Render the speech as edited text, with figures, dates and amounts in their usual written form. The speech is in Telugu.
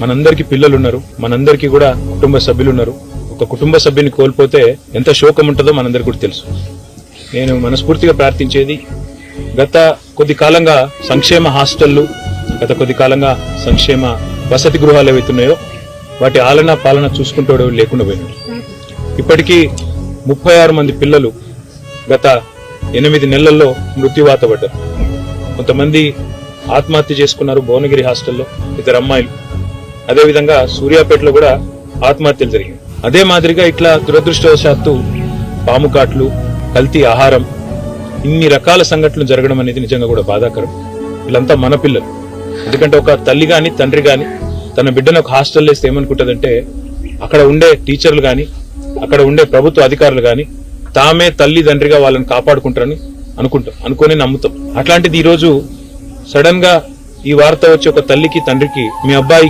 మనందరికీ పిల్లలు ఉన్నారు, మనందరికీ కూడా కుటుంబ సభ్యులు ఉన్నారు. ఒక కుటుంబ సభ్యుని కోల్పోతే ఎంత శోకం ఉంటుందో మనందరికీ కూడా తెలుసు. నేను మనస్ఫూర్తిగా ప్రార్థించేది, గత కొద్ది కాలంగా సంక్షేమ హాస్టళ్లు, గత కొద్ది కాలంగా సంక్షేమ వసతి గృహాలు ఏవైతున్నాయో వాటి ఆలన పాలన చూసుకుంటూ లేకుండా పోయినారు. ఇప్పటికీ 36 మంది పిల్లలు గత 8 నెలల్లో మృత్యువాత పడ్డారు. కొంతమంది ఆత్మహత్య చేసుకున్నారు భువనగిరి హాస్టల్లో, 2 అమ్మాయిలు. అదేవిధంగా సూర్యాపేటలో కూడా ఆత్మహత్యలు జరిగాయి. అదే మాదిరిగా ఇట్లా దురదృష్టవశాత్తు పాము కాట్లు, కల్తీ ఆహారం, ఇన్ని రకాల సంఘటనలు జరగడం అనేది నిజంగా కూడా బాధాకరం. వీళ్ళంతా మన పిల్లలు. ఎందుకంటే ఒక తల్లి గాని తండ్రి గాని తన బిడ్డను ఒక హాస్టల్లో వేస్తే ఏమనుకుంటుందంటే, అక్కడ ఉండే టీచర్లు గాని అక్కడ ఉండే ప్రభుత్వ అధికారులు గాని తామే తల్లి తండ్రిగా వాళ్ళని కాపాడుకుంటారని అనుకొని నమ్ముతాం. అట్లాంటిది ఈ రోజు సడన్ గా ఈ వార్త వచ్చి ఒక తల్లికి తండ్రికి, మీ అబ్బాయి